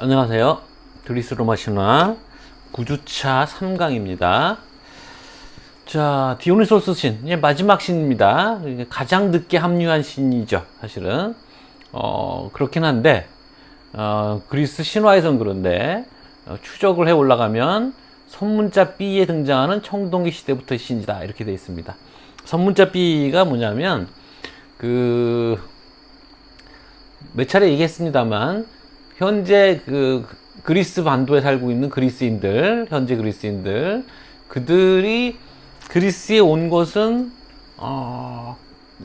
안녕하세요. 그리스 로마 신화 9주차 3강입니다. 자, 디오니소스 신, 이제 마지막 신입니다. 가장 늦게 합류한 신이죠, 사실은. 그렇긴 한데, 그리스 신화에선 그런데, 추적을 해 올라가면 선문자 B에 등장하는 청동기 시대부터 신이다. 이렇게 되어 있습니다. 선문자 B가 뭐냐면, 몇 차례 얘기했습니다만, 현재 그리스 반도에 살고 있는 그리스인들, 현재 그리스인들, 그들이 그리스에 온 것은,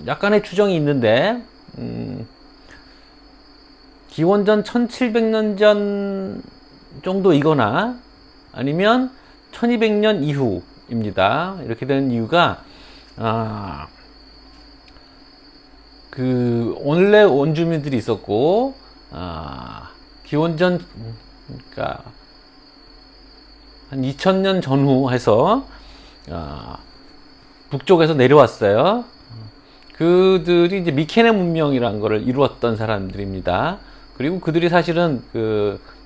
약간의 추정이 있는데, 기원전 1700년 전 정도이거나 아니면 1200년 이후입니다. 이렇게 되는 이유가, 원래 원주민들이 있었고, 기원전, 그러니까, 한 2000년 전후 해서, 북쪽에서 내려왔어요. 그들이 이제 미케네 문명이라는 거를 이루었던 사람들입니다. 그리고 그들이 사실은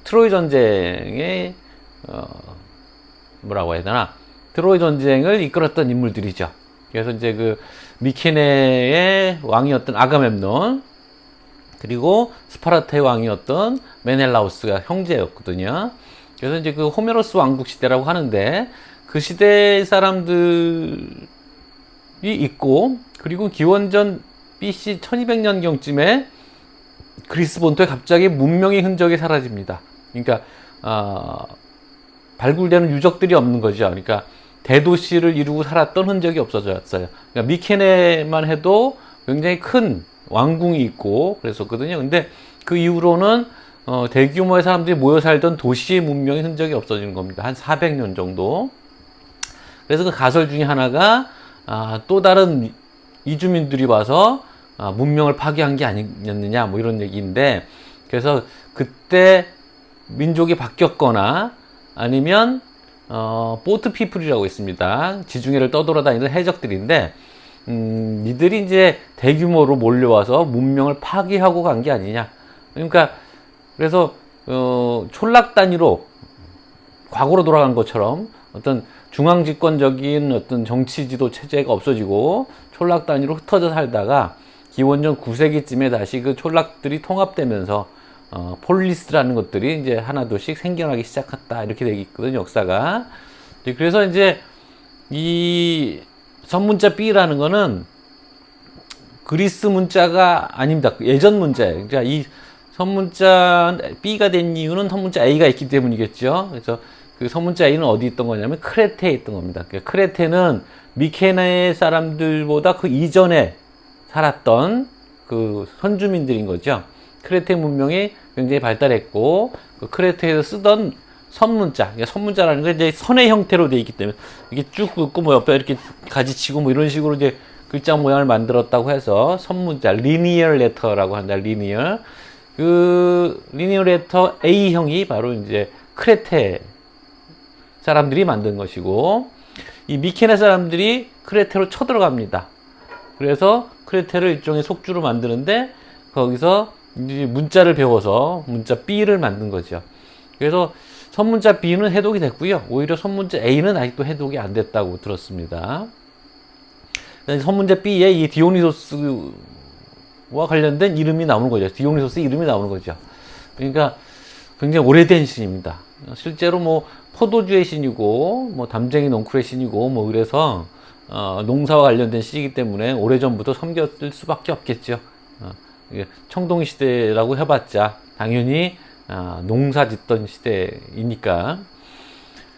트로이 전쟁에, 뭐라고 해야 되나, 트로이 전쟁을 이끌었던 인물들이죠. 그래서 이제 미케네의 왕이었던 아가멤논, 그리고 스파르타의 왕이었던 메넬라우스가 형제였거든요. 그래서 이제 호메로스 왕국 시대라고 하는데, 그 시대 사람들이 있고, 그리고 기원전 BC 1200년경쯤에 그리스 본토에 갑자기 문명의 흔적이 사라집니다. 그러니까 발굴되는 유적들이 없는 거죠. 그러니까 대도시를 이루고 살았던 흔적이 없어졌어요. 그러니까 미케네만 해도 굉장히 큰 왕궁이 있고 그랬었거든요. 근데 그 이후로는 대규모의 사람들이 모여 살던 도시의 문명의 흔적이 없어지는 겁니다. 한 400년 정도. 그래서 그 가설 중에 하나가 또 다른 이주민들이 와서 문명을 파괴한 게 아니었느냐 뭐 이런 얘기인데, 그래서 그때 민족이 바뀌었거나 아니면 보트 피플이라고 있습니다. 지중해를 떠돌아다니는 해적들인데, 이들이 이제 대규모로 몰려와서 문명을 파괴하고 간 게 아니냐. 그러니까 그래서 촌락 단위로 과거로 돌아간 것처럼 어떤 중앙 집권적인 어떤 정치 지도 체제가 없어지고 촌락 단위로 흩어져 살다가 기원전 9세기쯤에 다시 그 촌락들이 통합되면서 폴리스라는 것들이 이제 하나둘씩 생겨나기 시작했다, 이렇게 되어 있거든요, 역사가. 그래서 이제 이 선문자 B라는 거는 그리스 문자가 아닙니다. 예전 문자예요. 그러니까 이 선문자 B가 된 이유는 선문자 A가 있기 때문이겠죠. 그래서 그 선문자 A는 어디 있던 거냐면 크레테에 있던 겁니다. 그러니까 크레테는 미케네 사람들보다 그 이전에 살았던 그 선주민들인 거죠. 크레테 문명이 굉장히 발달했고, 그 크레테에서 쓰던 선문자, 그러니까 선문자라는 게 이제 선의 형태로 되어 있기 때문에 이게 쭉 긋고 뭐 옆에 이렇게 가지치고 뭐 이런 식으로 이제 글자 모양을 만들었다고 해서 선문자, 리니얼 레터라고 한다. 리니얼. 그 리니얼 레터 A형이 바로 이제 크레테 사람들이 만든 것이고, 이 미케네 사람들이 크레테로 쳐들어갑니다. 그래서 크레테를 일종의 속주로 만드는데, 거기서 이제 문자를 배워서 문자 B를 만든 거죠. 그래서 선문자 B는 해독이 됐고요. 오히려 선문자 A는 아직도 해독이 안 됐다고 들었습니다. 선문자 B에 이 디오니소스와 관련된 이름이 나오는 거죠. 디오니소스 이름이 나오는 거죠. 그러니까 굉장히 오래된 신입니다. 실제로 뭐 포도주의 신이고, 뭐 담쟁이 넝쿨의 신이고, 뭐 그래서 농사와 관련된 시이기 때문에 오래전부터 섬겼을 수밖에 없겠죠. 청동기 시대라고 해봤자 당연히 농사 짓던 시대이니까.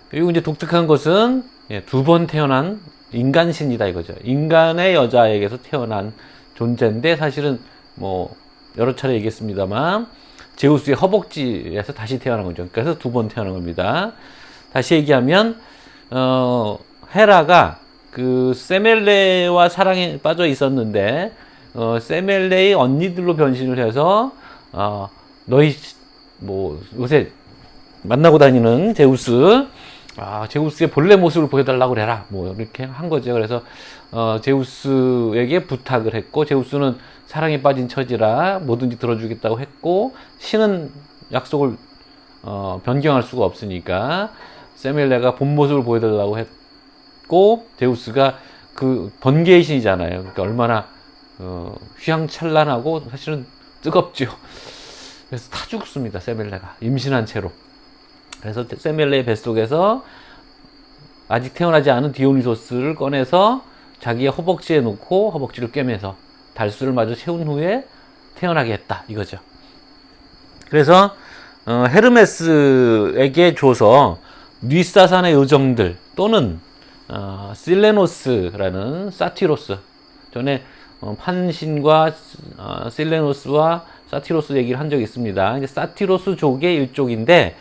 그리고 이제 독특한 것은 두 번 태어난 인간신이다 이거죠. 인간의 여자에게서 태어난 존재인데, 사실은 뭐 여러 차례 얘기했습니다만 제우스의 허벅지에서 다시 태어난 거죠. 그래서 두 번 태어난 겁니다. 다시 얘기하면 헤라가 그 세멜레와 사랑에 빠져 있었는데, 세멜레의 언니들로 변신을 해서 너희 뭐 요새 만나고 다니는 제우스, 제우스의 본래 모습을 보여달라고 그래라, 뭐 이렇게 한 거죠. 그래서 제우스에게 부탁을 했고, 제우스는 사랑에 빠진 처지라 뭐든지 들어주겠다고 했고, 신은 약속을 변경할 수가 없으니까 세멜레가 본 모습을 보여달라고 했고, 제우스가 그 번개의 신이잖아요. 그러니까 얼마나 휘황찬란하고 사실은 뜨겁죠. 그래서 타 죽습니다. 세멜레가 임신한 채로. 그래서 세멜레의 뱃속에서 아직 태어나지 않은 디오니소스를 꺼내서 자기의 허벅지에 놓고 허벅지를 꿰매서 달수를 마저 채운 후에 태어나게 했다 이거죠. 그래서 헤르메스에게 줘서 뉘사산의 요정들 또는 실레노스라는 사티로스, 전에 판신과 실레노스와 사티로스 얘기를 한 적이 있습니다. 이제 사티로스족의 일족인데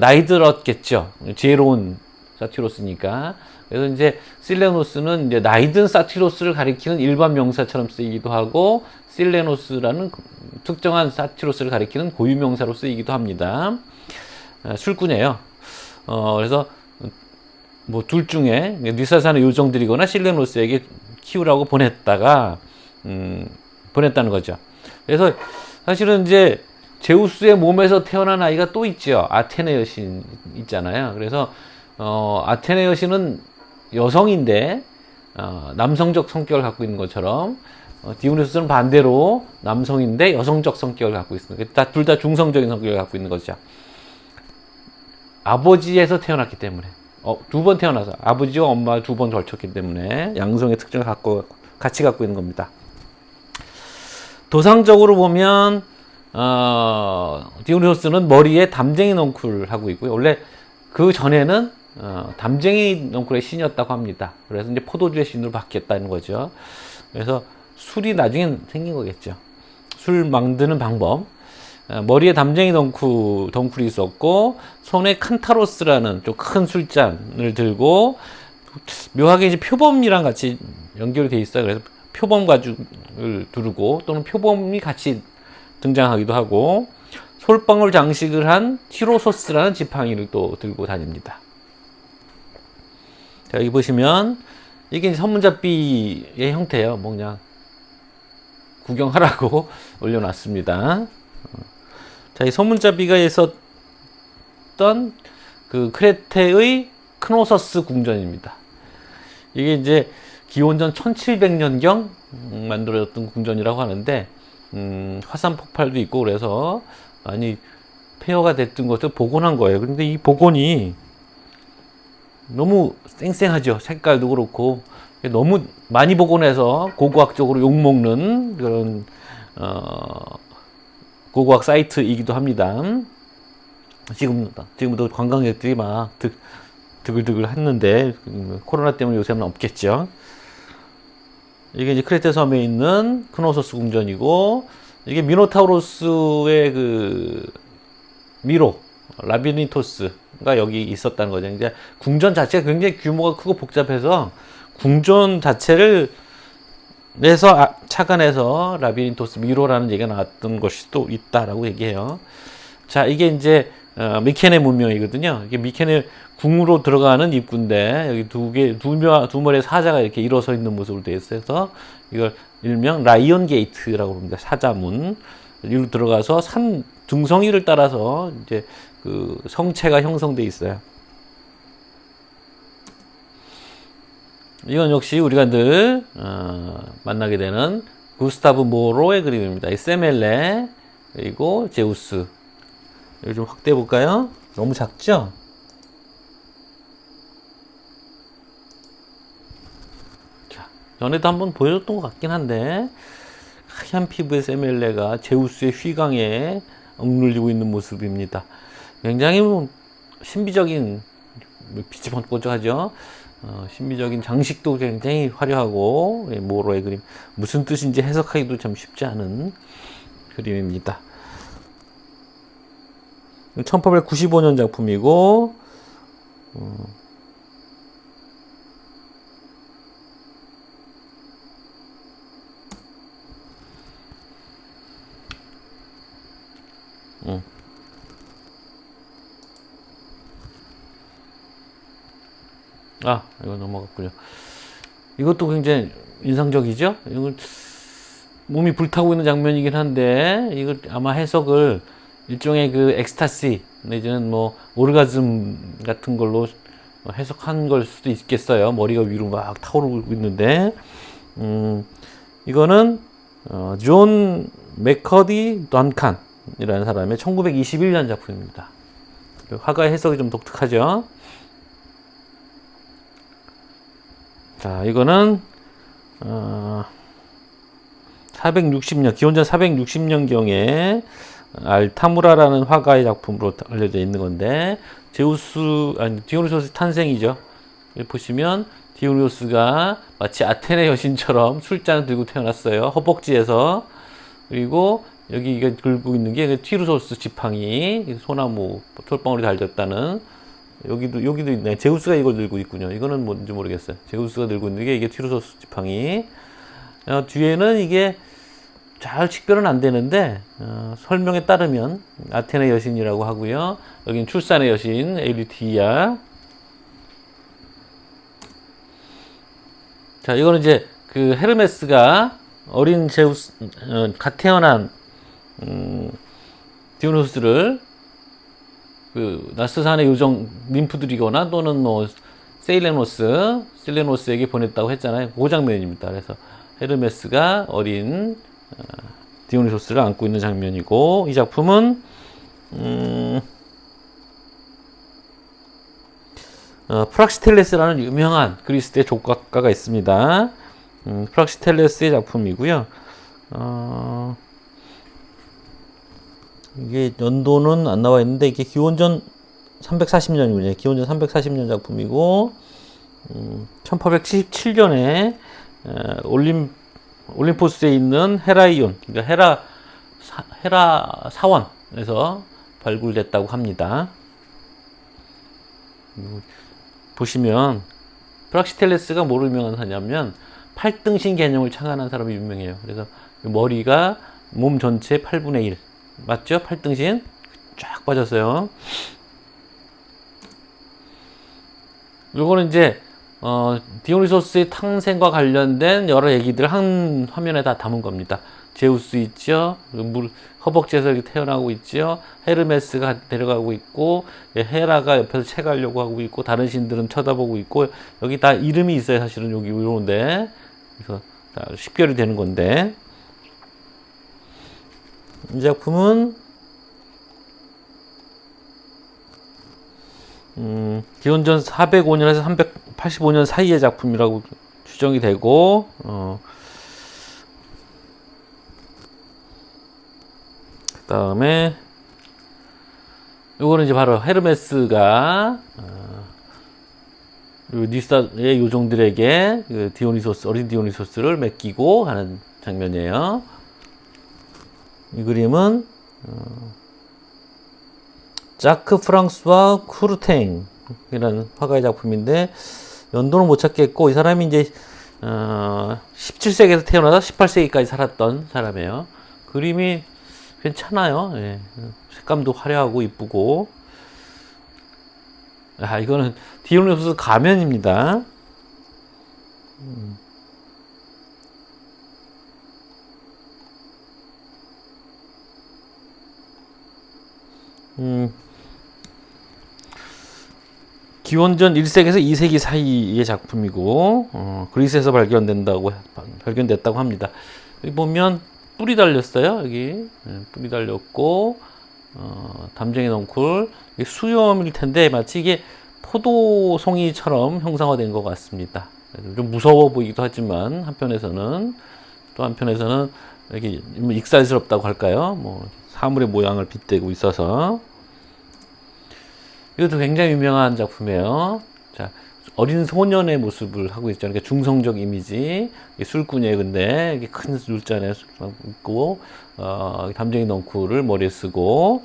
나이 들었겠죠. 지혜로운 사티로스니까. 그래서 이제 실레노스는 이제 나이든 사티로스를 가리키는 일반 명사처럼 쓰이기도 하고, 실레노스라는 특정한 사티로스를 가리키는 고유명사로 쓰이기도 합니다. 술꾼이에요. 그래서 뭐 둘 중에 뉘사산의 요정들이거나 실레노스에게 키우라고 보냈다가 보냈다는 거죠. 그래서 사실은 이제 제우스의 몸에서 태어난 아이가 또 있죠. 아테네 여신 있잖아요. 그래서 아테네 여신은 여성인데 남성적 성격을 갖고 있는 것처럼 디오니소스는 반대로 남성인데 여성적 성격을 갖고 있습니다. 둘 다 중성적인 성격을 갖고 있는 거죠. 아버지에서 태어났기 때문에 두 번 태어나서 아버지와 엄마가 두 번 걸쳤기 때문에 양성의 특징을 같이 갖고 있는 겁니다. 도상적으로 보면 디오니소스는 머리에 담쟁이 넝쿨을 하고 있고요. 원래 그 전에는 담쟁이 넝쿨의 신이었다고 합니다. 그래서 이제 포도주의 신으로 바뀌었다는 거죠. 그래서 술이 나중에 생긴 거겠죠. 술 만드는 방법. 머리에 담쟁이 덩쿨이 있었고, 손에 칸타로스라는 좀 큰 술잔을 들고, 묘하게 이제 표범이랑 같이 연결이 돼 있어요. 그래서 표범 가죽을 두르고, 또는 표범이 같이 등장하기도 하고, 솔방울 장식을 한 티로소스라는 지팡이를 또 들고 다닙니다. 자, 여기 보시면, 이게 선문잡비의 형태예요. 뭐 그냥 구경하라고 올려놨습니다. 자, 이 선문잡이가 있었던 그 크레테의 크노서스 궁전입니다. 이게 이제 기원전 1700년경 만들어졌던 궁전이라고 하는데, 화산 폭발도 있고 그래서 많이 폐허가 됐던 것을 복원한 거예요. 그런데 이 복원이 너무 쌩쌩하죠. 색깔도 그렇고 너무 많이 복원해서 고고학적으로 욕먹는 그런 고고학 사이트이기도 합니다. 지금도 관광객들이 막 드글드글 했는데 코로나 때문에 요새는 없겠죠. 이게 이제 크레테 섬에 있는 크노소스 궁전이고, 이게 미노타우로스의 그 미로 라비니토스가 여기 있었다는 거죠. 이제 궁전 자체가 굉장히 규모가 크고 복잡해서 궁전 자체를 내서 착안해서 라비니토스 미로라는 얘기가 나왔던 것이 또 있다라고 얘기해요. 자, 이게 이제 미케네 문명이거든요. 이게 미케네 궁으로 들어가는 입구인데, 여기 두 머리의 사자가 이렇게 일어서 있는 모습으로 되어 있어서 이걸 일명 라이언 게이트라고 합니다. 사자문. 이리로 들어가서 산 등성이를 따라서 이제 그 성체가 형성되어 있어요. 이건 역시 우리가 늘 만나게 되는 구스타브 모로의 그림입니다. 이 세멜레 그리고 제우스. 여기 좀 확대해 볼까요? 너무 작죠? 자, 전에도 한번 보여줬던 것 같긴 한데, 하얀 피부의 세멜레가 제우스의 휘강에 억눌리고 있는 모습입니다. 굉장히 신비적인, 빛이 번쩍하죠. 신비적인 장식도 굉장히 화려하고, 모로의 그림, 무슨 뜻인지 해석하기도 참 쉽지 않은 그림입니다. 1895년 작품이고, 이거 넘어갔군요. 이것도 굉장히 인상적이죠? 이건 몸이 불타고 있는 장면이긴 한데, 이걸 아마 해석을 일종의 그 엑스타시, 내지는 뭐 오르가즘 같은 걸로 해석한 걸 수도 있겠어요. 머리가 위로 막 타오르고 있는데, 이거는 존 맥커디 던칸이라는 사람의 1921년 작품입니다. 화가의 해석이 좀 독특하죠. 자, 이거는 460년, 기원전 460년경에 알타무라라는 화가의 작품으로 알려져 있는 건데, 디오니소스 탄생이죠. 여기 보시면 디오니소스가 마치 아테네 여신처럼 술잔을 들고 태어났어요. 허벅지에서. 그리고 여기 이게 들고 있는 게 티루소스 지팡이, 소나무 솔방울이 달렸다는. 여기도 있네. 제우스가 이걸 들고 있군요. 이거는 뭔지 모르겠어요. 제우스가 들고 있는 게 이게 티루소스 지팡이. 뒤에는 이게 잘 식별은 안 되는데, 설명에 따르면 아테네 여신이라고 하고요. 여기는 출산의 여신 에리티아. 자, 이거는 이제 그 헤르메스가 어린 제우스, 갓 태어난 디오니소스를 그 나스산의 요정 ним프들이거나 또는 뭐 셀레노스에게 보냈다고 했잖아요. 그 장면입니다. 그래서 헤르메스가 어린 디오니소스를 안고 있는 장면이고, 이 작품은 프락시텔레스라는 유명한 그리스의 족각가가 있습니다. 프락시텔레스의 작품이고요. 이게 연도는 안 나와 있는데, 이게 기원전 340년이군요. 기원전 340년 작품이고, 1877년에 올림포스에 있는 헤라이온, 그러니까 헤라 사원에서 발굴됐다고 합니다. 보시면 프락시텔레스가 뭐로 유명하냐면 팔등신 개념을 창안한 사람이 유명해요. 그래서 머리가 몸 전체 8분의 1 맞죠? 팔등신 쫙 빠졌어요. 요거는 이제 디오니소스의 탄생과 관련된 여러 얘기들 한 화면에 다 담은 겁니다. 제우스 있죠? 허벅지에서 이렇게 태어나고 있죠? 헤르메스가 데려가고 있고, 헤라가 옆에서 채가려고 하고 있고, 다른 신들은 쳐다보고 있고, 여기 다 이름이 있어요. 사실은 여기 이런데. 그래서 다 식별이 되는 건데, 이 작품은 기원전 405년에서 385년 사이의 작품이라고 추정이 되고, 그 다음에 요거는 이제 바로 헤르메스가 니스의 요정들에게 그 어린 디오니소스를 맡기고 하는 장면이에요. 이 그림은 자크 프랑스와 쿠르탱이라는 화가의 작품인데, 연도는 못 찾겠고, 이 사람이 이제 17세기에서 태어나서 18세기까지 살았던 사람이에요. 그림이 괜찮아요. 예. 색감도 화려하고 이쁘고. 이거는 디오니소스 가면입니다. 기원전 1세기에서 2세기 사이의 작품이고, 그리스에서 발견됐다고 합니다. 여기 보면 뿔이 달렸어요. 여기 뿔이 달렸고, 담쟁이 넝쿨, 수염일 텐데 마치 이게 포도송이처럼 형상화된 것 같습니다. 좀 무서워 보이기도 하지만 또 한편에서는 이렇게 익살스럽다고 할까요? 뭐 사물의 모양을 빗대고 있어서. 이것도 굉장히 유명한 작품이에요. 자, 어린 소년의 모습을 하고 있죠. 그러니까 중성적 이미지. 술꾼이에요. 근데 이게 큰 술잔에 있고, 담쟁이 넝쿨을 머리에 쓰고,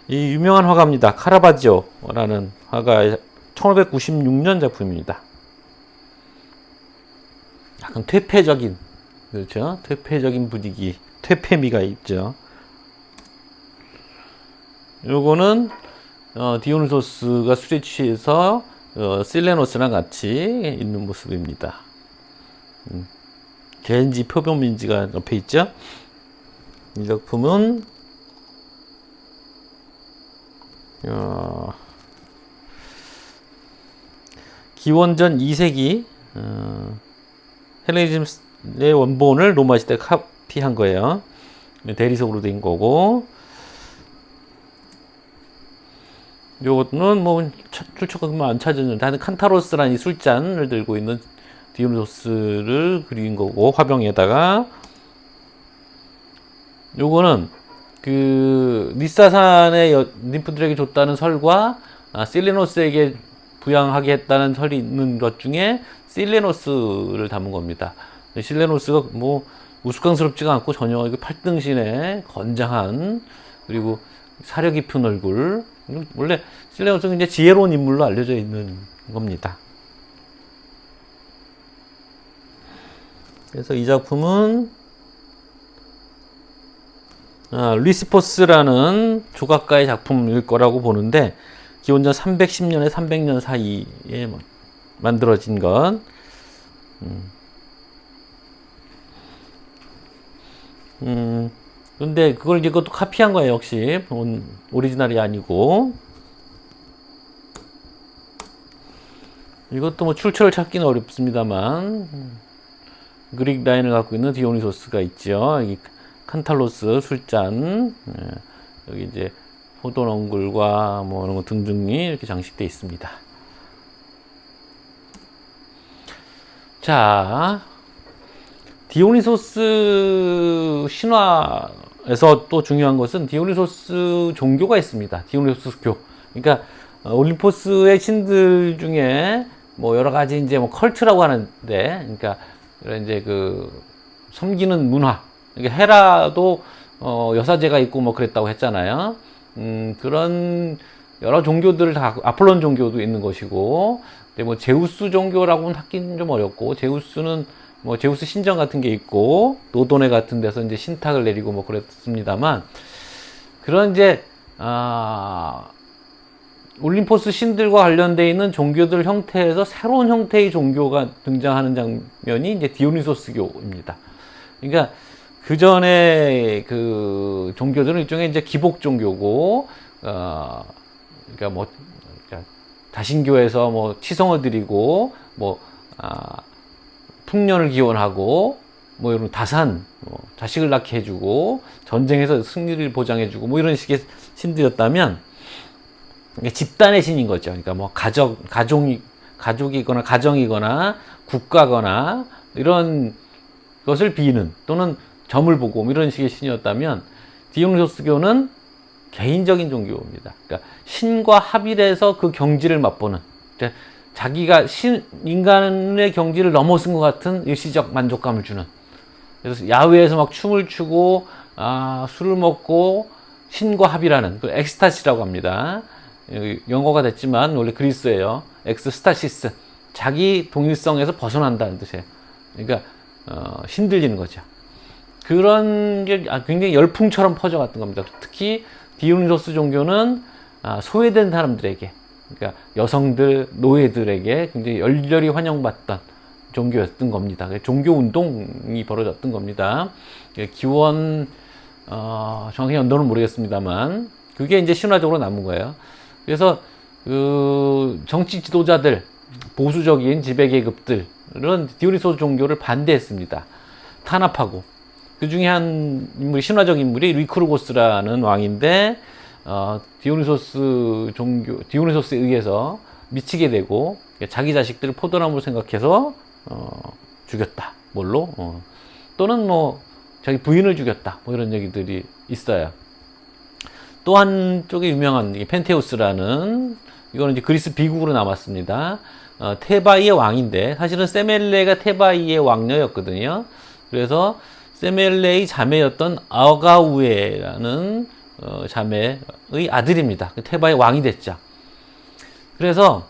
이 유명한 화가입니다. 카라바지오라는 화가의 1596년 작품입니다. 약간 퇴폐적인, 그렇죠? 퇴폐적인 분위기, 퇴폐미가 있죠. 요거는 디오니소스가 술에 취해서 실레노스랑 같이 있는 모습입니다. 겐지 표범인지가 옆에 있죠. 이 작품은 기원전 2세기 헬레니즘의 원본을 로마 시대 카피한 거예요. 대리석으로 된 거고, 요거는 뭐 출처가 안 찾았는데 하여튼 칸타로스라는 이 술잔을 들고 있는 디오니소스를 그린 거고, 화병에다가. 요거는 그 니사산의 님프들에게 줬다는 설과 실레노스에게 부양하게 했다는 설이 있는 것 중에 실레노스를 담은 겁니다. 실레노스가 뭐 우스꽝스럽지가 않고 전혀 팔등신의 건장한, 그리고 사려 깊은 얼굴. 원래 실레노스는 이제 지혜로운 인물로 알려져 있는 겁니다. 그래서 이 작품은 리시포스라는 조각가의 작품일 거라고 보는데, 기원전 310년에 300년 사이에 만들어진 것. 근데 그걸 이것도 카피한 거예요. 역시 오리지널이 아니고. 이것도 뭐 출처를 찾기는 어렵습니다만, 그릭 라인을 갖고 있는 디오니소스가 있죠. 여기 칸탈로스 술잔, 여기 이제 포도농굴과 뭐 이런 거 등등이 이렇게 장식되어 있습니다. 자, 디오니소스 신화에서 또 중요한 것은 디오니소스 종교가 있습니다. 디오니소스교. 그러니까 올림포스의 신들 중에 뭐 여러 가지 이제 뭐 컬트라고 하는데, 그러니까 이제 그 섬기는 문화. 그러니까 헤라도 여사제가 있고 뭐 그랬다고 했잖아요. 그런 여러 종교들을 다, 아폴론 종교도 있는 것이고, 근데 뭐 제우스 종교라고는 하기는 좀 어렵고, 제우스는 뭐 제우스 신전 같은 게 있고, 노도네 같은 데서 이제 신탁을 내리고 뭐 그랬습니다만, 그런 이제 올림포스 신들과 관련되어 있는 종교들 형태에서 새로운 형태의 종교가 등장하는 장면이 이제 디오니소스교입니다. 그러니까 그 전에 그 종교들은 일종의 이제 기복 종교고, 그러니까 뭐 다신교에서 뭐 치성을 드리고, 뭐 풍년을 기원하고, 뭐 이런 다산, 뭐 자식을 낳게 해주고, 전쟁에서 승리를 보장해주고, 뭐 이런 식의 신들이었다면, 집단의 신인 거죠. 그러니까 뭐 가족이거나 가정이거나 국가거나 이런 것을 비는, 또는 점을 보고 이런 식의 신이었다면, 디오니소스교는 개인적인 종교입니다. 그러니까 신과 합일해서 그 경지를 맛보는, 자기가 인간의 경지를 넘어선 것 같은 일시적 만족감을 주는. 그래서 야외에서 막 춤을 추고 술을 먹고 신과 합일하는, 그 엑스타시라고 합니다. 영어가 됐지만 원래 그리스예요. 엑스스타시스, 자기 동일성에서 벗어난다는 뜻이에요. 그러니까 신들리는 거죠. 그런 게 굉장히 열풍처럼 퍼져갔던 겁니다. 특히 디오니소스 종교는 소외된 사람들에게, 그러니까 여성들, 노예들에게 굉장히 열렬히 환영받던 종교였던 겁니다. 종교 운동이 벌어졌던 겁니다. 기원 정확히 연도는 모르겠습니다만, 그게 이제 신화적으로 남은 거예요. 그래서 그 정치 지도자들, 보수적인 지배계급들은 디오니소스 종교를 반대했습니다. 탄압하고. 그 중에 한 인물이, 신화적 인물이 리쿠르고스라는 왕인데, 디오니소스에 의해서 미치게 되고, 자기 자식들을 포도나무로 생각해서 죽였다. 뭘로? 또는 뭐 자기 부인을 죽였다. 뭐 이런 얘기들이 있어요. 또 한쪽에 유명한 펜테우스라는, 이거는 이제 그리스 비국으로 남았습니다. 테바이의 왕인데, 사실은 세멜레가 테바이의 왕녀였거든요. 그래서 세멜레의 자매였던 아가우에라는 자매의 아들입니다. 테바의 왕이 됐죠. 그래서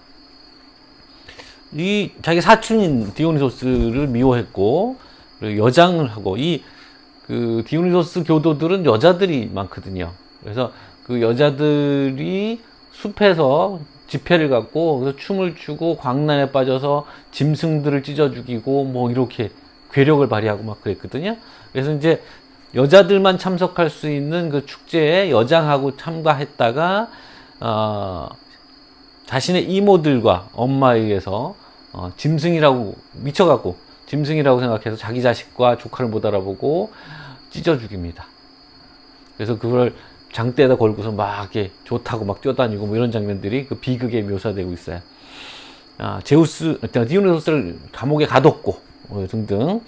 이 자기 사촌인 디오니소스를 미워했고, 그리고 여장을 하고, 그 디오니소스 교도들은 여자들이 많거든요. 그래서 그 여자들이 숲에서 지폐를 갖고 그래서 춤을 추고 광란에 빠져서 짐승들을 찢어 죽이고 뭐 이렇게 괴력을 발휘하고 막 그랬거든요. 그래서 이제 여자들만 참석할 수 있는 그 축제에 여장하고 참가했다가 자신의 이모들과 엄마에 의해서 짐승이라고 미쳐갖고 짐승이라고 생각해서 자기 자식과 조카를 못 알아보고 찢어 죽입니다. 그래서 그걸 장대에다 걸고서 막 이렇게 좋다고 막 뛰어다니고 뭐 이런 장면들이 그 비극에 묘사되고 있어요. 디오니소스를 감옥에 가뒀고 등등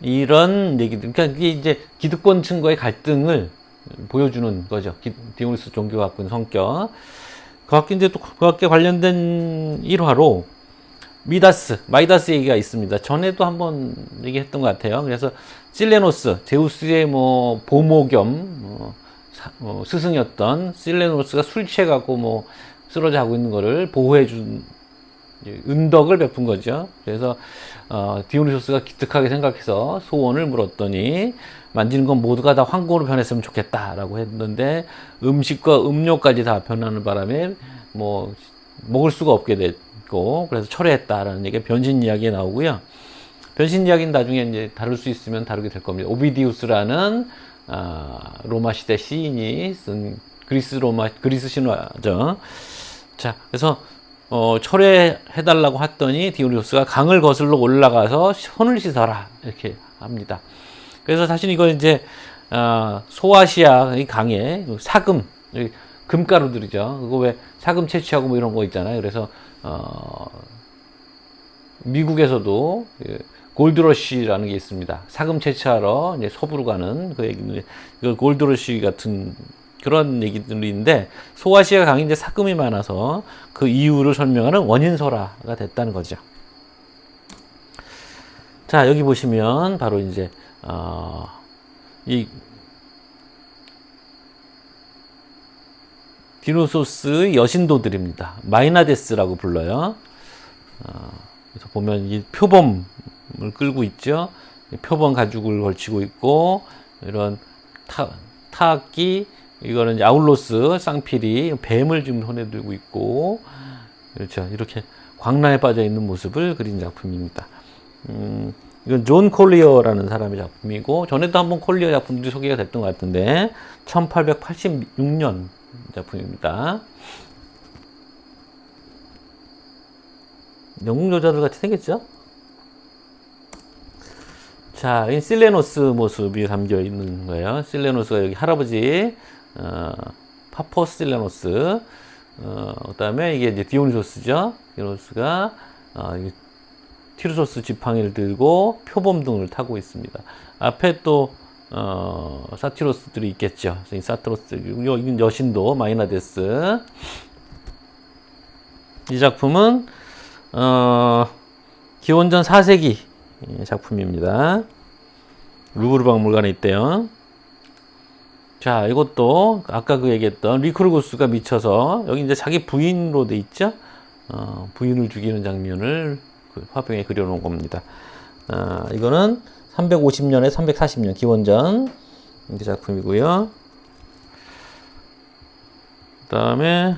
이런 얘기들. 그러니까 이게 이제 기득권층과의 갈등을 보여주는 거죠. 디오니소스 종교가 갖고 있는 성격. 그와 이제 또 그와 관련된 일화로 마이다스 얘기가 있습니다. 전에도 한번 얘기했던 것 같아요. 그래서 실레노스, 제우스의 뭐 보모 겸 스승이었던 실레노스가 술 취해갖고 뭐 쓰러져 하고 있는 거를 보호해준 은덕을 베푼 거죠. 그래서 디오니소스가 기특하게 생각해서 소원을 물었더니 만지는 건 모두가 다 황금으로 변했으면 좋겠다라고 했는데 음식과 음료까지 다 변하는 바람에 뭐 먹을 수가 없게 됐고 그래서 철회했다라는 얘기가 변신 이야기에 나오고요. 변신 이야기는 나중에 이제 다룰 수 있으면 다루게 될 겁니다. 오비디우스라는 로마 시대 시인이 쓴 그리스 신화죠. 자, 그래서 철회해달라고 했더니 디오니소스가 강을 거슬러 올라가서 손을 씻어라 이렇게 합니다. 그래서 사실 이거 이제 소아시아 이 강에 사금 금가루들이죠. 그거 왜 사금 채취하고 뭐 이런 거 있잖아요. 그래서 미국에서도 골드러시라는 게 있습니다. 사금 채취하러 이제 서부로 가는 그 얘기인데 그 골드러시 같은 그런 얘기들인데 소아시아 강이 이제 사금이 많아서 그 이유를 설명하는 원인설화가 됐다는 거죠. 자, 여기 보시면 바로 이제 이 디오니소스 여신도들입니다. 마이나데스라고 불러요. 그래서 보면 이 표범을 끌고 있죠. 표범 가죽을 걸치고 있고 이런 타악기 이거는 이제 아울로스 쌍필이 뱀을 지금 손에 들고 있고 그렇죠. 이렇게 광란에 빠져 있는 모습을 그린 작품입니다. 이건 존 콜리어라는 사람의 작품이고 전에도 한번 콜리어 작품들이 소개가 됐던 것 같은데 1886년 작품입니다. 영국 여자들 같이 생겼죠? 자, 이 실레노스 모습이 담겨 있는 거예요. 실레노스가 여기 할아버지 파포스 실레노스 그 다음에 이게 이제 디오니소스죠. 디오니소스가 티르소스 지팡이를 들고 표범 등을 타고 있습니다. 앞에 또 사티로스들이 있겠죠. 이 사티로스, 이 여신도 마이나데스. 이 작품은 기원전 4세기 작품입니다. 루브르 박물관에 있대요. 자, 이것도 아까 그 얘기했던 리크루구스가 미쳐서 여기 이제 자기 부인으로 돼 있죠. 부인을 죽이는 장면을 그 화병에 그려놓은 겁니다. 이거는 350년에 340년 기원전 이 작품이고요. 그 다음에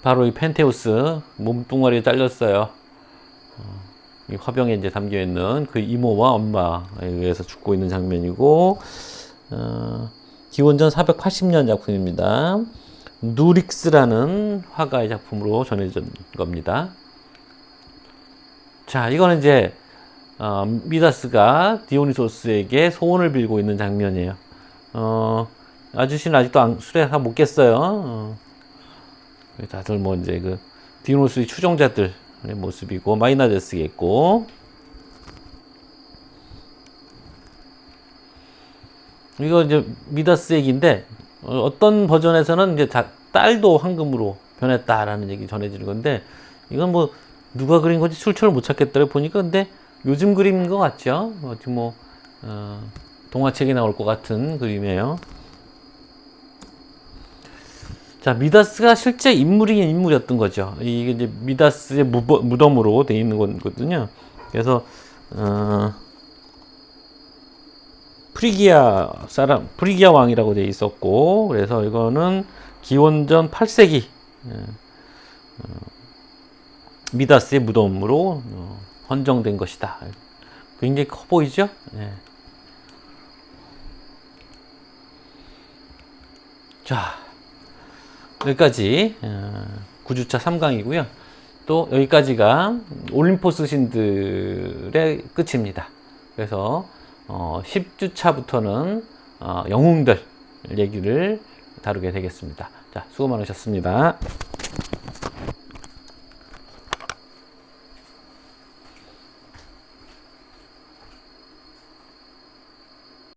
바로 이 펜테우스 몸뚱아리 잘렸어요. 이 화병에 이제 담겨 있는 그 이모와 엄마에 의해서 죽고 있는 장면이고 기원전 480년 작품입니다. 누릭스라는 화가의 작품으로 전해진 겁니다. 자, 이거는 이제 미다스가 디오니소스에게 소원을 빌고 있는 장면이에요. 아저씨는 아직도 술에 다 못 깼어요. 다들 뭐 이제 그 디오니소스의 추종자들의 모습이고 마이나데스겠고 이거 이제 미다스 얘기인데 어떤 버전에서는 이제 딸도 황금으로 변했다라는 얘기 전해지는 건데 이건 뭐 누가 그린 건지 출처를 못 찾겠더라고요. 보니까 근데 요즘 그림인 것 같죠. 어떻게 뭐 동화책에 나올 것 같은 그림이에요. 자, 미다스가 실제 인물이긴 인물이었던 거죠. 이게 이제 미다스의 무덤으로 되어 있는 거거든요. 그래서 프리기아 왕이라고 되어 있었고, 그래서 이거는 기원전 8세기 미다스의 무덤으로 헌정된 것이다. 굉장히 커 보이죠? 네. 자, 여기까지 9주차 3강이고요. 또 여기까지가 올림포스 신들의 끝입니다. 그래서 10주차부터는 영웅들 얘기를 다루게 되겠습니다. 자, 수고 많으셨습니다.